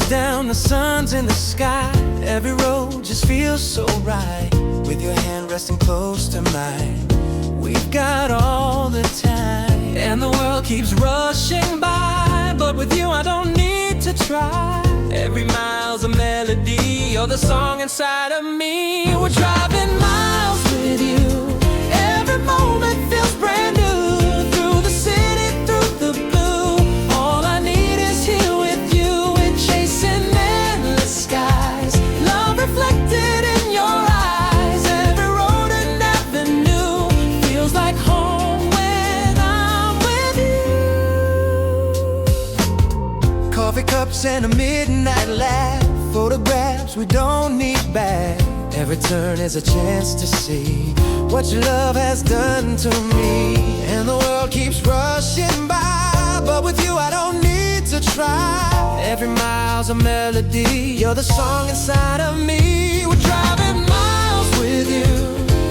down, the sun's in the sky. Every road just feels so right. With your hand resting close to mine, we've got all the time. And the world keeps rushing by, but with you I don't need to try. Every mile's a melody, you're the song inside of me. We're driving miles with you. Every moment feels brand new. Through the city, through the blue, all I need is here with you. We're chasing endless skies, love reflected in your eyes. Every road and avenue feels like home when I'm with you. Coffee cups and a midnight laugh, photographs we don't need back. Every turn is a chance to see what your love has done to me. And the world keeps rushing by, but with you I don't need to try. Every mile's a melody, you're the song inside of me. We're driving miles with you.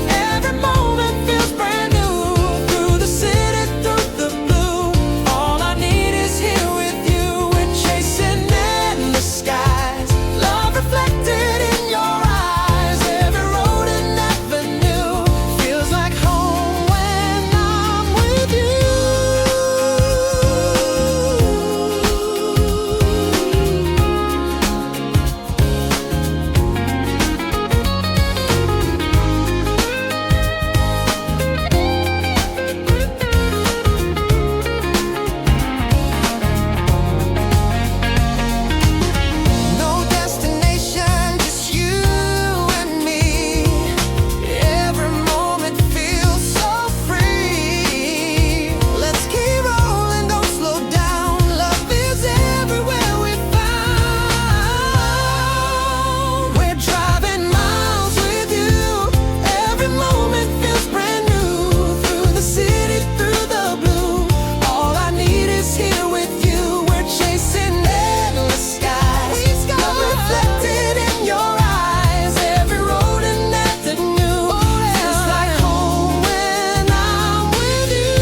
Every moment feels brand new. Through the city, through the blue, all I need is here with you. We're chasing endless skies, love reflected in your eyes. Every road and avenue feels like home when I'm with you. No destination, just you and me. Every moment feels so free. Let's keep rolling, don't slow down. Love is everywhere we found. We're driving miles with you. Every moment feels brand new. Through the city, through the blue, all I need is here with you. We're chasing endless skies, love reflected in your eyes. Every road and avenue feels like home when I'm with you.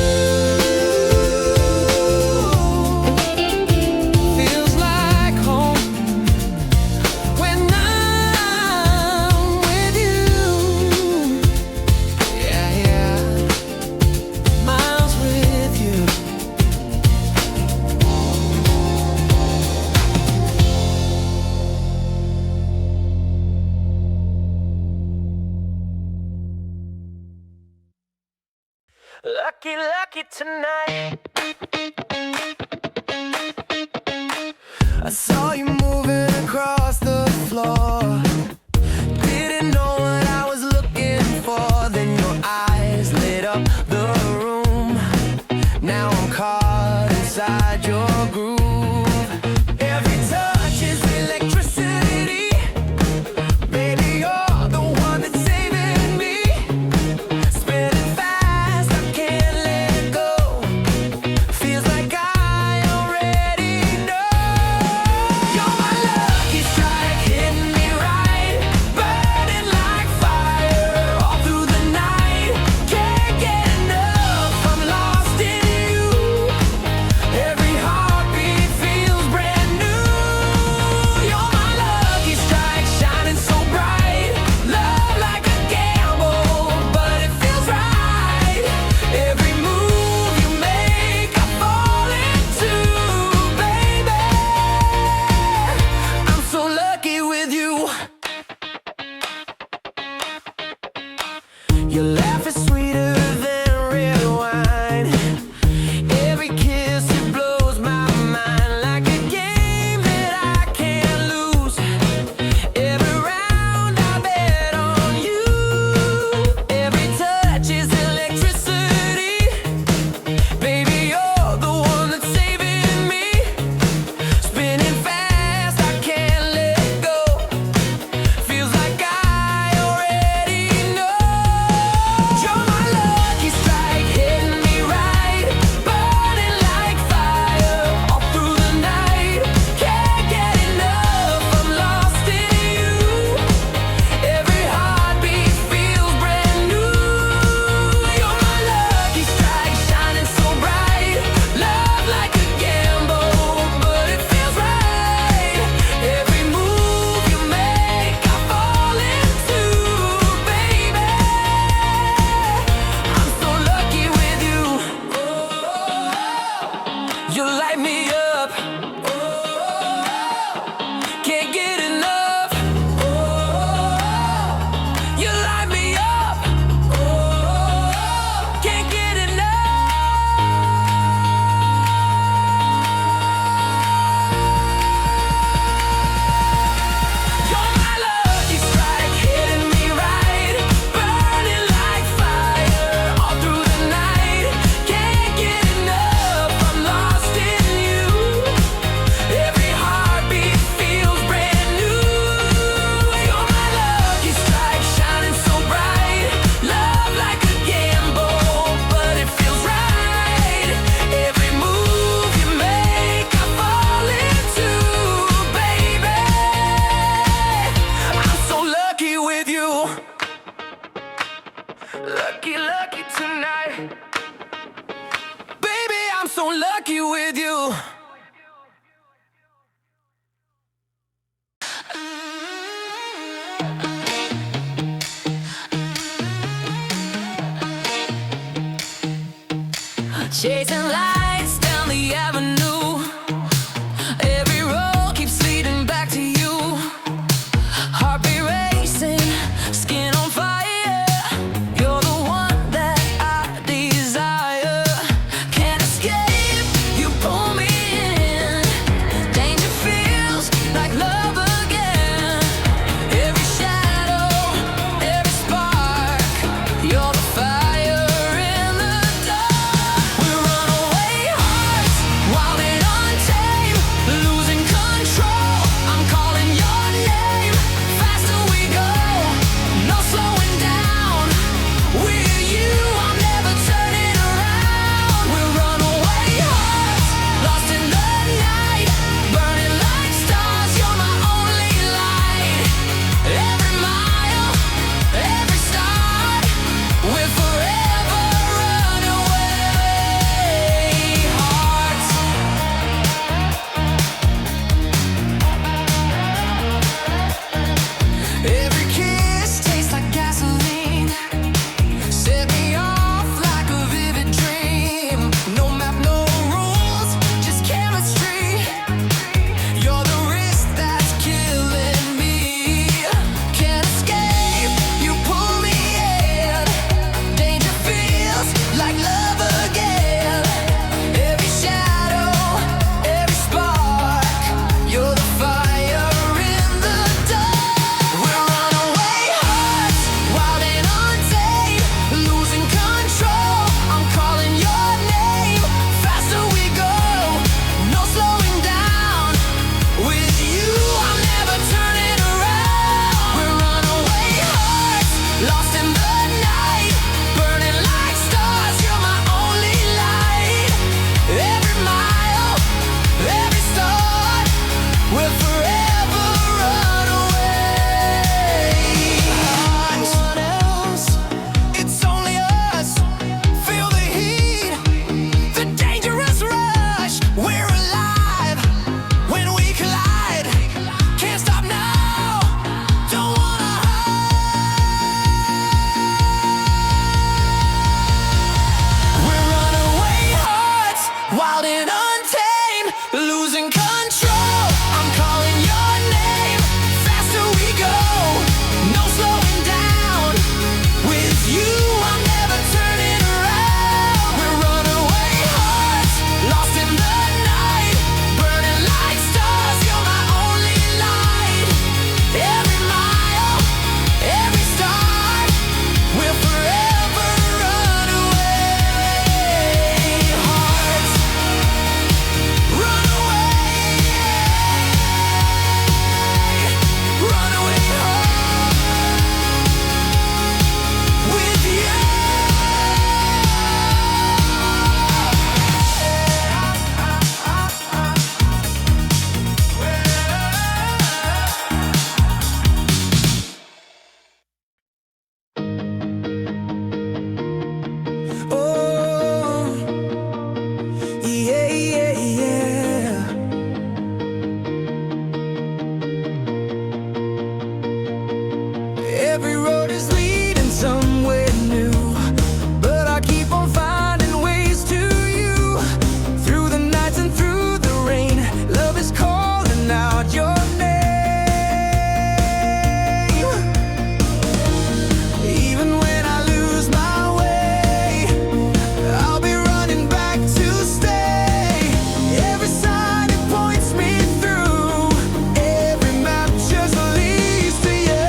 Feels like home when I'm with you. Yeah, yeah. Miles with you. Lucky, lucky tonight. I saw you moving across the floor. Didn't know what I was looking for. Then your eyes lit up the room. Now I'm caught inside your groove. Every touch is electricity. Baby, you're the one that's saving me. Spinning fast, I can't let go. Feels like I already know. You're my lucky strike, hitting me right. Burning like fire all through the night. Can't get enough, I'm lost in you. Every heartbeat feels brand new. You're my lucky strike, shining so bright. Love like a gamble, but it feels right. Every move you make, I fall into, baby. I'm so lucky with you. Your laugh is sweeter than red wine. Every kiss, it blows my mind. Like a game that I can't lose. Every round I bet on you. Every touch is electricity. Baby, you're the one that's saving me. Spinning fast, I can't let go. Feels like I already know. so lucky with you. Chasing lights down the avenue. Every road keeps leading back to you. Heartbeat racing, skin on fire. You're the one that I desire. Can't escape, you pull me in. Danger feels like love again. Every shadow, every spark. You're the fire in the dark. We're runaway hearts, wild and untamed, losing control. I'm calling your name. Faster we go, no slowing down. With you, I'm never turning around. We're runaway hearts, lost in the night, burning like stars. You're my only light. Every mile, every start, we're forever runaway hearts. Every kiss tastes like gasoline. Set me off like a vivid dream. No map, no rules, just chemistry. You're the risk that's killing me. Can't escape, you pull me in. Danger feels like love again. Every shadow, every spark. You're the fire in the dark. We're runaway hearts, wild and untamed, losing control. I'm calling your name. Faster we go, no slowing down. With you, I'm never turning around. We're runaway hearts, lost in the night, burning like stars. You're my only light. Every mile, every start, we're forever runaway hearts. No one else, it's only us. Feel the heat, the dangerous rush. We're alive when we collide. Can't stop now, don't wanna hide. We're runaway hearts, wild and untamed, losing control. I'm calling your name. Faster we go, no slowing down. With you, I'm never turning around. We're runaway hearts, lost in the night, burning like stars. You're my only light. Every mile, every start, we're forever runaway hearts. Runaway, runaway heart with you. Oh, yeah, yeah, yeah. Every road is leading somewhere new, but I keep on finding ways to you. Through the nights and through the rain, love is calling out your name. Even when I lose my way, I'll be running back to stay. Every sign it points me through, every map just leads to you.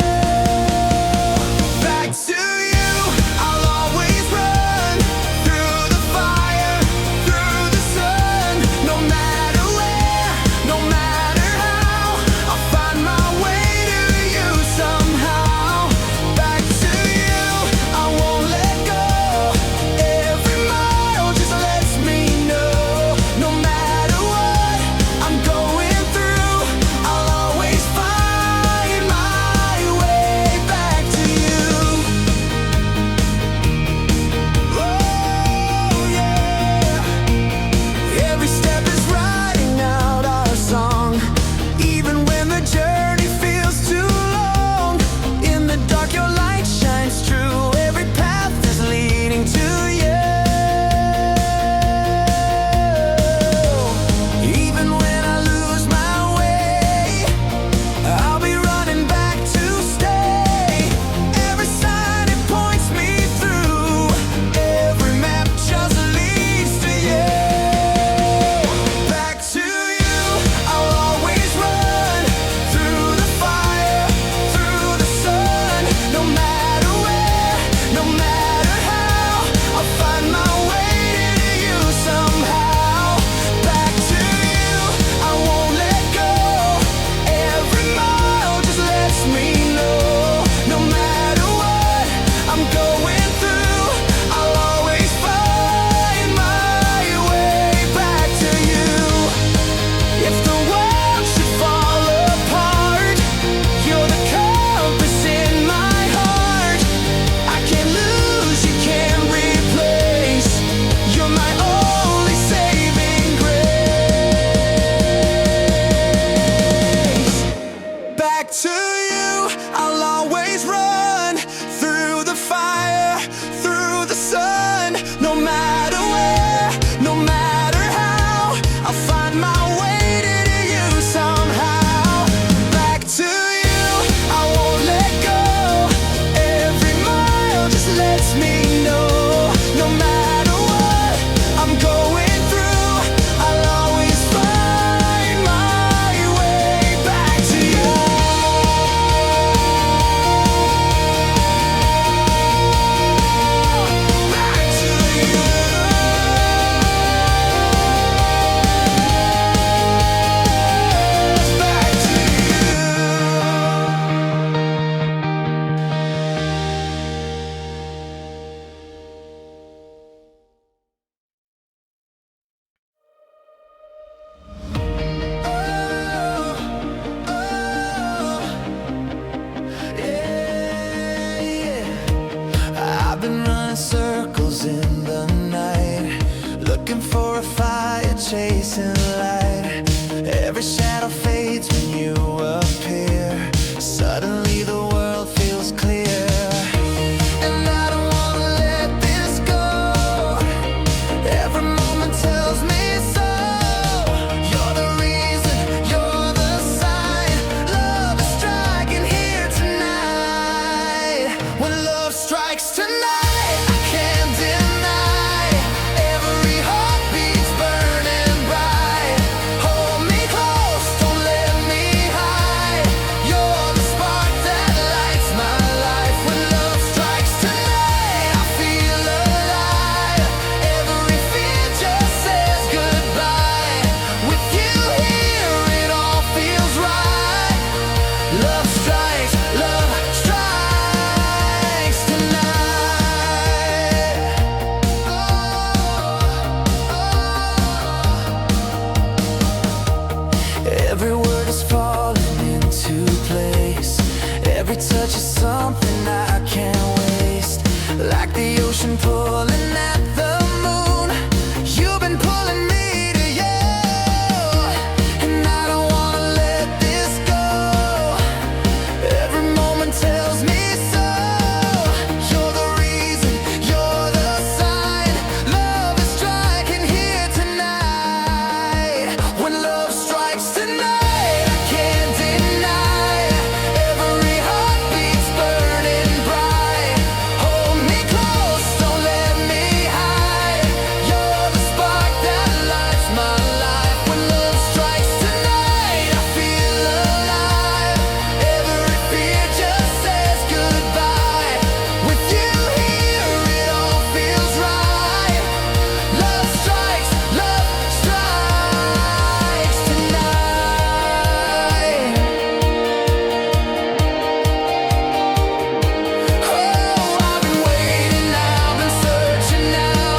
into light. Every shadow fades when you appear. Suddenly the world feels clear. And I don't wanna let this go. Every moment tells me so. You're the reason, you're the sign. Love is striking here tonight. When love strikes tonight, I can't deny. Every heartbeat's burning bright. Hold me close, don't let me hide. You're the spark that lights my life. When love strikes tonight, I feel alive. Every fear just says goodbye. With you here, it all feels right. Love strikes tonight. Every word is falling into place. Every touch is something I can't waste. Like the ocean pulling at the moon. You've been pulling me to you. And I don't wanna let this go. Every moment tells me so. You're the reason, you're the sign. Love is striking here tonight. When love strikes tonight, I can't deny. Every heartbeat's burning bright. Hold me close, don't let me hide. You're the spark that lights my life. When love strikes tonight, I feel alive. Every fear just says goodbye. With you here, it all feels right. Love strikes tonight. Oh, I've been waiting, I've been searching now.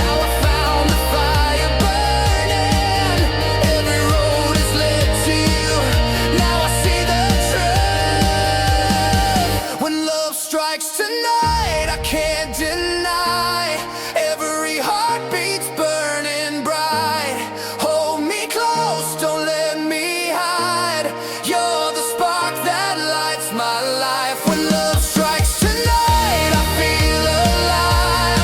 Now I found the fire burning. Every road has led to you. Now I see the truth. When love strikes tonight, I can't deny. Every heartbeat's burning bright. Hold me close, don't let me hide. You're the spark that lights my life. When love strikes tonight, I feel alive.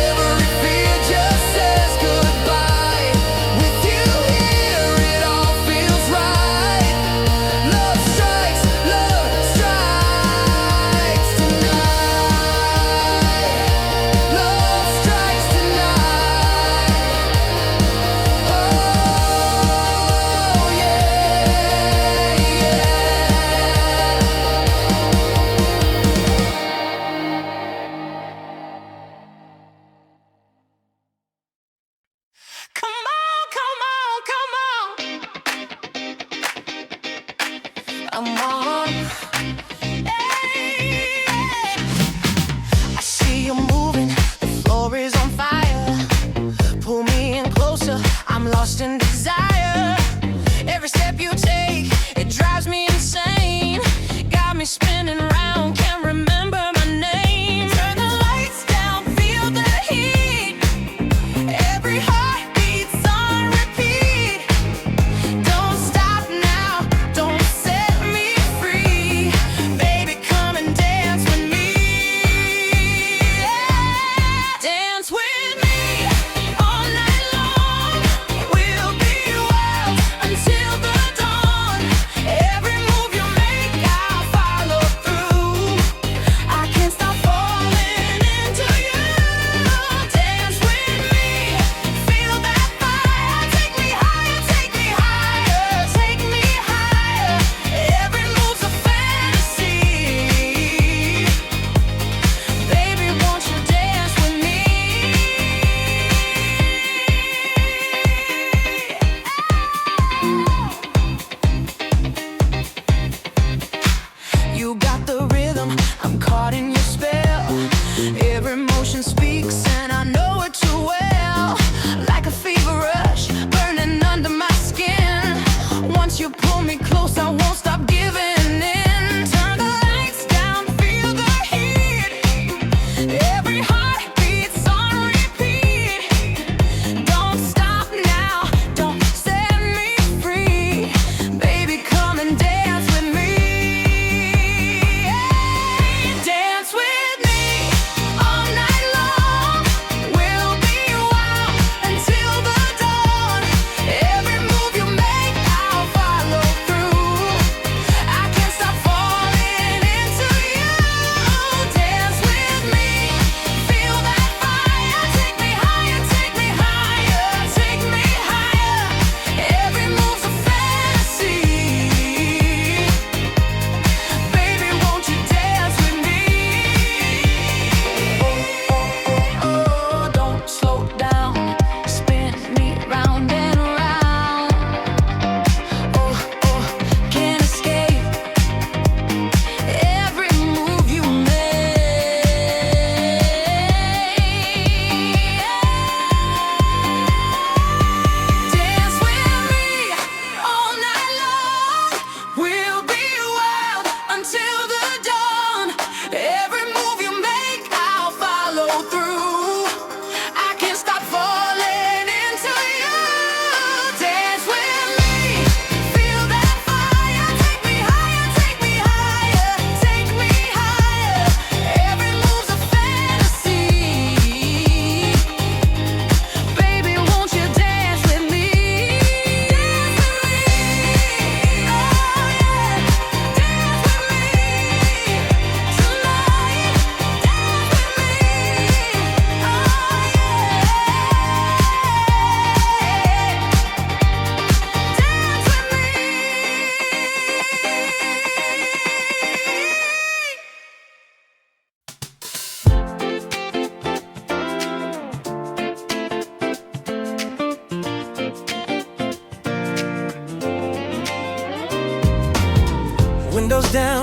Every fear just says goodbye. With you here, it all feels right. Love strikes tonight.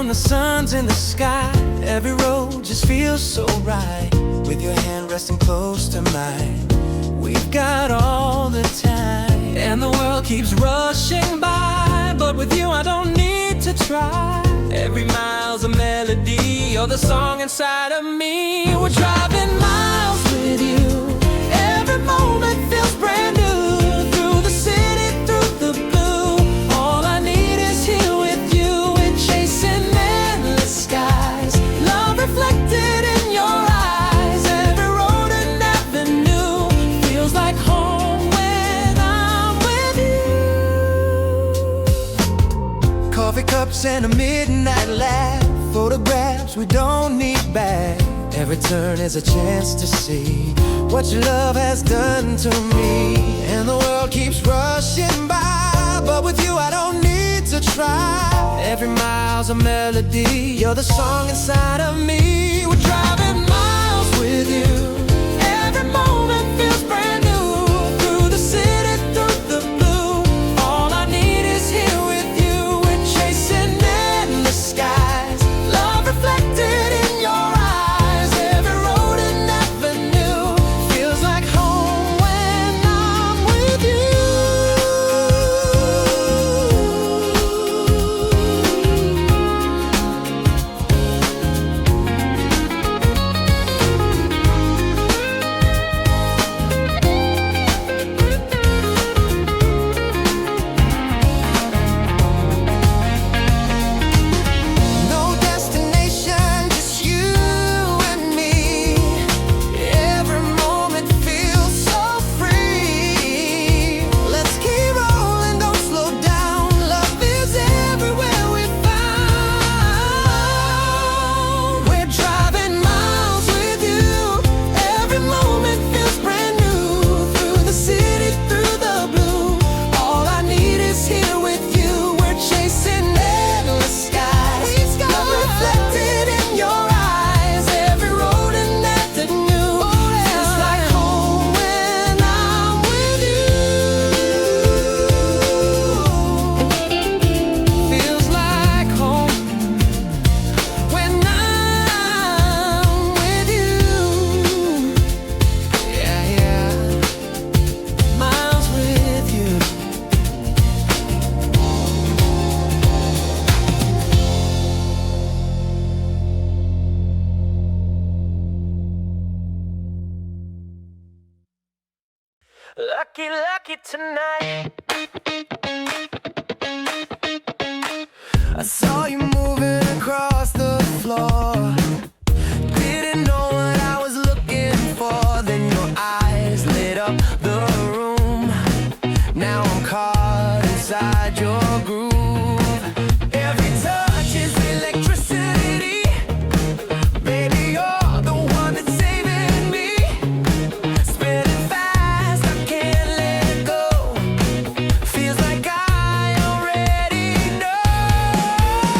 when the sun's in the sky. Every road just feels so right. With your hand resting close to mine, we've got all the time. And the world keeps rushing by, but with you I don't need to try. Every mile's a melody, you're the song inside of me. We're driving miles with you. Every moment feels brand new. Through the city, through the blue. All I need is here with you. We're chasing endless skies. Love reflected in your eyes. Every road and avenue feels like home when I'm with you. Coffee cups and a midnight laugh. Photographs we don't need back. Every turn is a chance to see what your love has done to me. And the world keeps rushing by, but with you I don't need to try. Every mile's a melody, you're the song inside of me. We're driving miles with you. Every moment feels brand new. Through the city, through the blue. All I need is here with you. We're chasing endless skies. Love reflected in your eyes. Every road and avenue feels like home when I'm with you. No destination, just you and me. Every moment feels so free. Let's keep rolling, don't slow down. Love is everywhere we found. We're driving miles with you. Every moment feels brand new. Through the city, through the blue. All I need is here with you. We're chasing endless skies. Love reflected in your eyes. Every road and avenue feels like home when I'm with you. Feels like home when I'm with you. Yeah, yeah. Miles with you. Lucky, lucky tonight. I saw you moving across the floor. Didn't know what I was looking for. Then your eyes lit up the room. Now I'm caught inside your groove. Every touch is electricity. Baby, you're the one that's saving me. Spinning fast, I can't let go. Feels like I already know.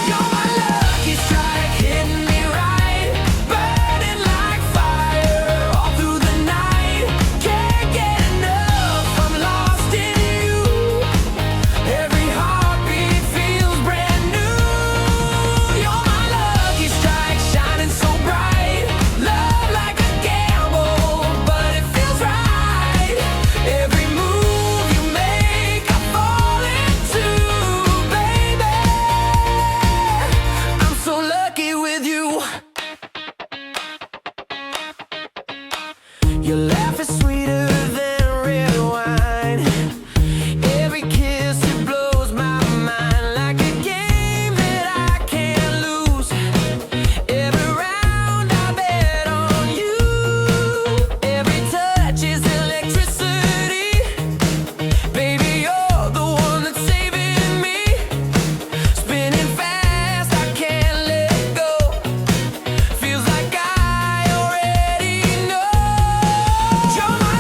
You're my lucky strike, hitting me right. Burning like fire all through the night. Can't get enough, I'm lost in you. Every heartbeat feels brand new. You're my lucky strike, shining so bright. Love like a gamble, but it feels right. Every move you make, I fall into, baby. I'm so lucky with you. Your laugh is sweeter than red wine. Every kiss, it blows my mind. Like a game that I can't lose. Every round I bet on you. Every touch is electricity. Baby, you're the one that's saving me. Spinning fast, I can't let go. Feels like I already know. You're my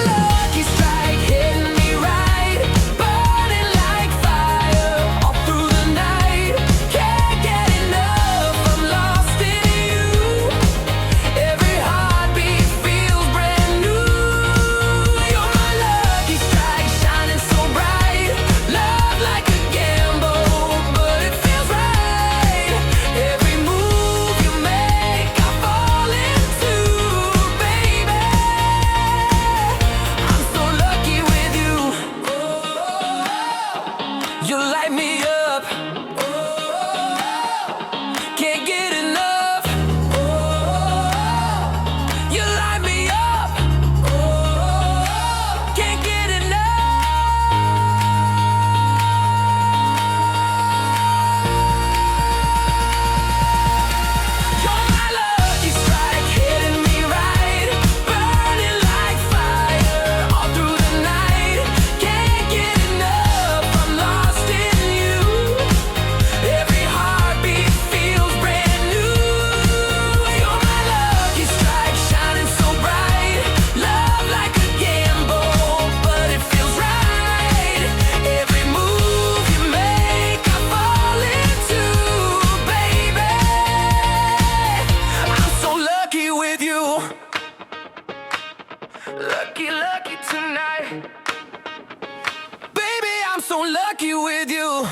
so lucky with you.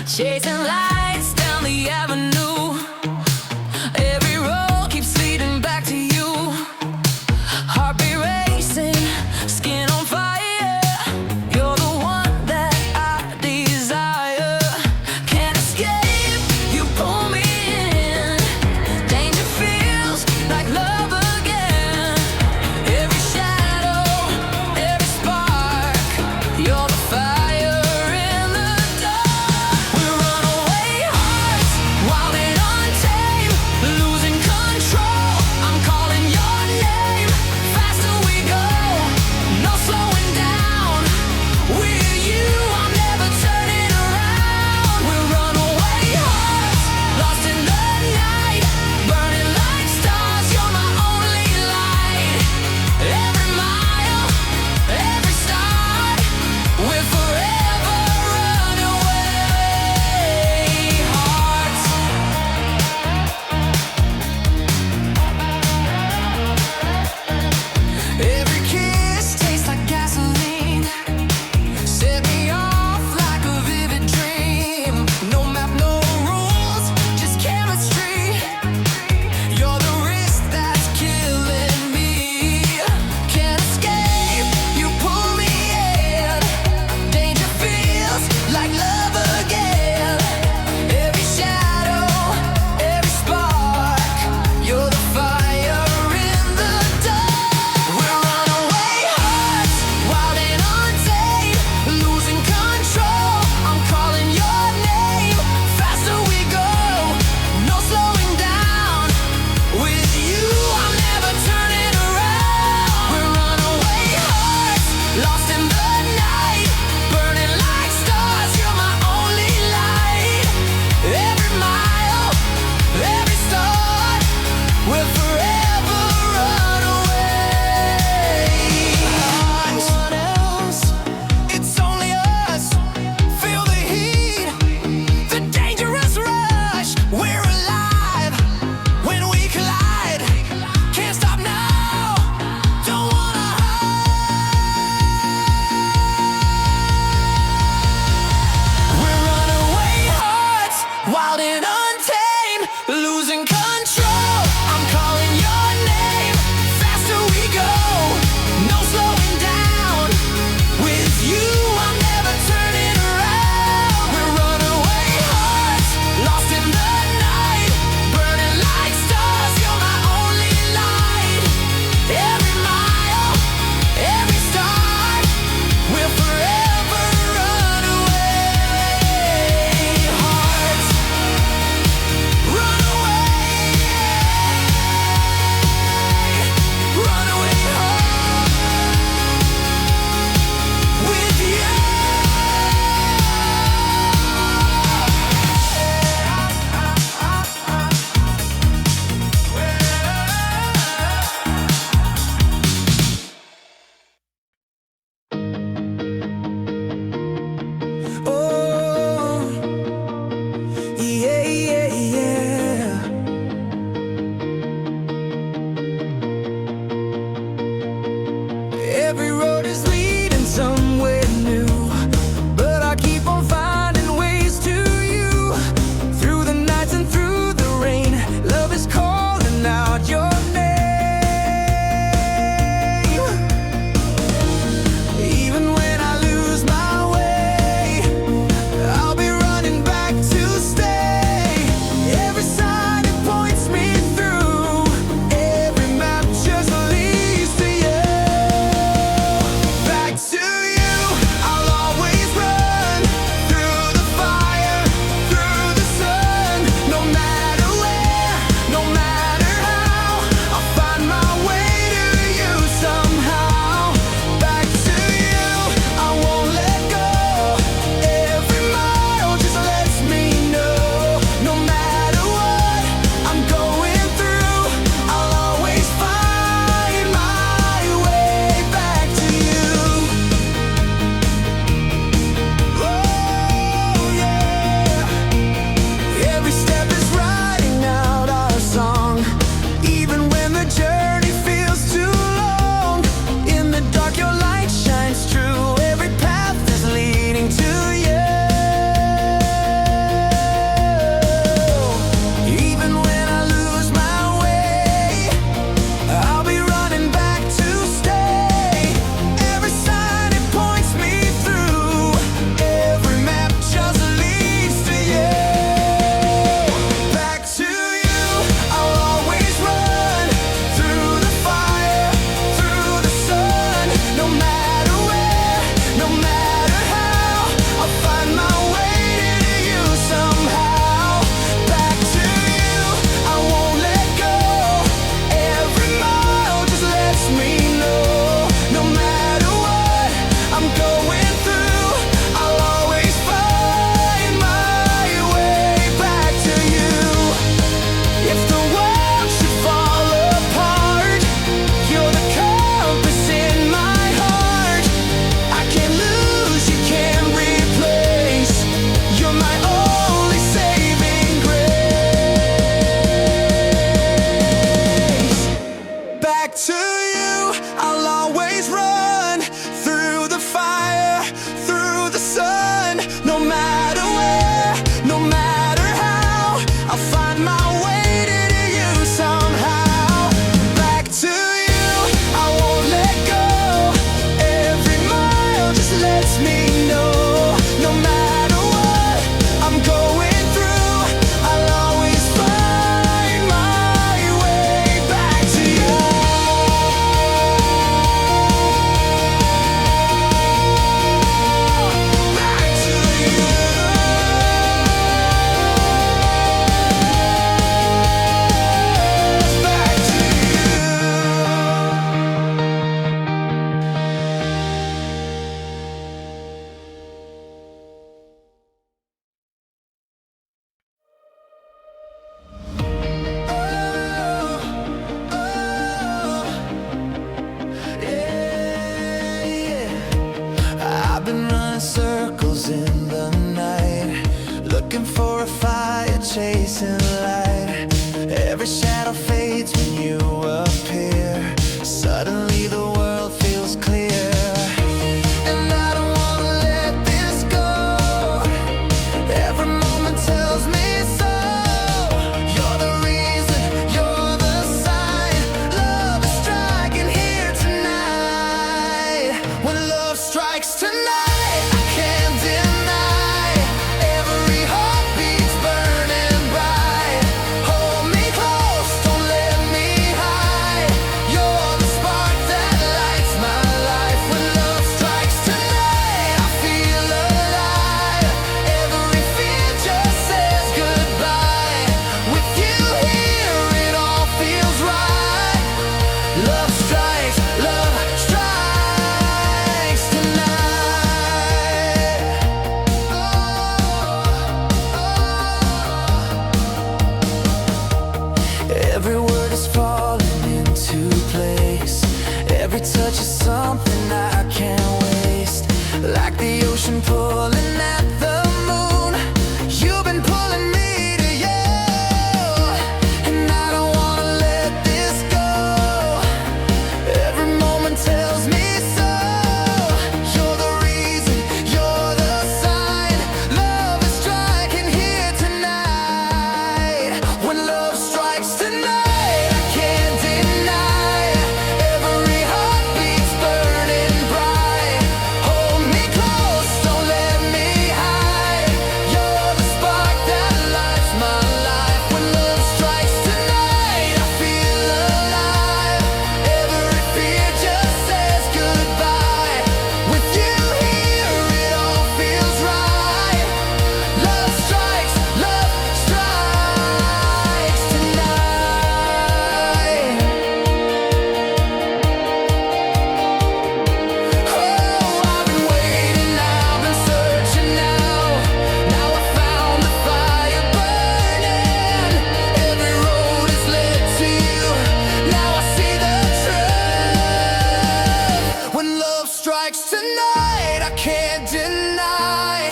Chasing lights down the avenue. Every road keeps leading back to you. Heartbeat racing, skin on fire. You're the one that I desire. Can't escape, you pull me in. Danger feels like love again. Every shadow, every spark. You're the fire in the dark. We're runaway hearts, wild and untamed, losing control. I'm calling your name. Faster we go, no slowing down. With you, I'm never turning around. We're runaway hearts, lost in the night, burning like stars. You're my only light. Every mile, every start, we're forever runaway hearts. Every kiss tastes like gasoline. Set me off like a vivid dream. No map, no rules, just chemistry. You're the risk that's killing me. Can't escape, you pull me in. Danger feels like love again. Every shadow, every spark. You're the fire in the dark. We're runaway hearts, wild and untamed, losing control. I'm calling your name. Faster we go, no slowing down. With you, I'm never turning around. We're runaway hearts, lost in the night, burning like stars. You're my only light. Every mile, every start, we're forever runaway hearts. No one else, it's only us. Feel the heat, the dangerous rush. We're alive when we collide. Can't stop now, don't wanna hide. We're runaway hearts, wild and untamed, losing control. I'm calling your name. Faster we go, no slowing down. With you, I'm never turning around. We're runaway hearts, lost in the night, burning like stars. You're my only light. Every mile, every start, we'll forever runaway hearts. Runaway, runaway heart. With you. Oh, yeah, yeah, yeah. Every road is leading somewhere new, but I keep on finding ways to you. Through the nights and through the rain, love is calling out your name. Even when I lose my way, I'll be running back to stay. Every sign it points me through, every map just leads to you. decent light. Every shadow fades when you appear. Suddenly the world feels clear. And I don't wanna let this go. Every moment tells me so. You're the reason, you're the sign. Love is striking here tonight. When love strikes tonight, I can't deny. Every heartbeat's burning bright. Hold me close, don't let me hide. You're the spark that lights my life. When love strikes tonight, I feel alive. Every fear just says goodbye. With you here, it all feels right. Love strikes tonight. Every word is falling into place. Every touch is something I can't waste. Like the ocean pulling at the moon, you've been pulling me to you. And I don't wanna let this go. Every moment tells me so. You're the reason, you're the sign. Love is striking here tonight. When love strikes tonight, I can't deny. Every heartbeat's burning bright. Hold me close, don't let me hide. You're the spark that lights my life. When love strikes tonight, I feel alive. Every fear just says goodbye. With you here, it all feels right. Love strikes tonight. Oh, I've been waiting, I've been searching now. Now I found the fire burning. Every road is led to you. Now I see the truth. When love strikes tonight, I can't deny.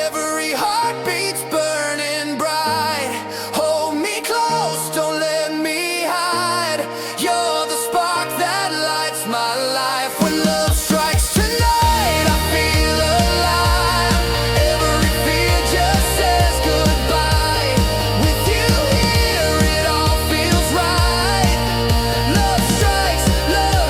Every heartbeat's burning bright. Hold me close, don't let me hide. You're the spark that lights my life. When love strikes tonight, I feel alive. Every fear just says goodbye. With you here, it all feels right. Love strikes tonight.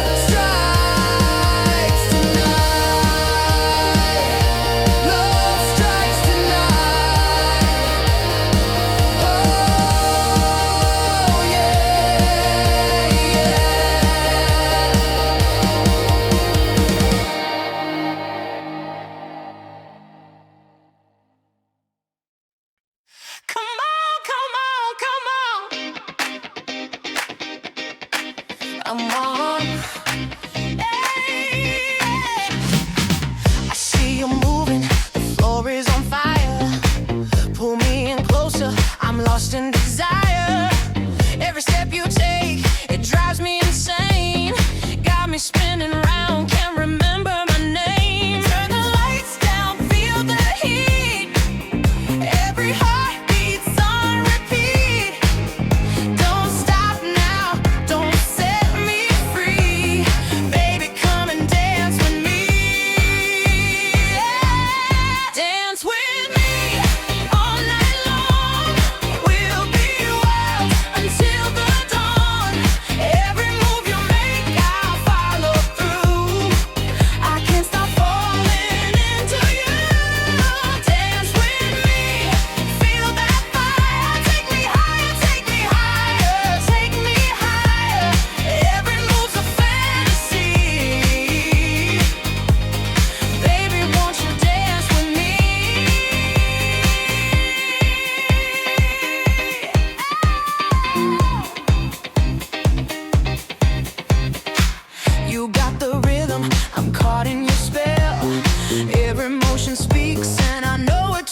Love strikes tonight. Oh, yeah, Come on, come on, come on. I'm on. Hey, I see you moving, the floor is on fire. Pull me in closer, I'm lost in desire. Every step you take, it drives me insane. Got me spinning round, can't remember my name. Turn the lights down, feel the heat. Every heartbeat's on repeat. Don't stop now, don't set me free. Baby, come and dance with me. Dance with me all night long. We'll be wild until the dawn. Every move you make, I'll follow through. I can't stop falling into you. Dance with me, feel that fire. Take me higher, take me higher, take me higher. Every move's a fantasy. Baby, won't you dance with me? You got the rhythm, I'm caught in your spell. Every motion speaks and I know it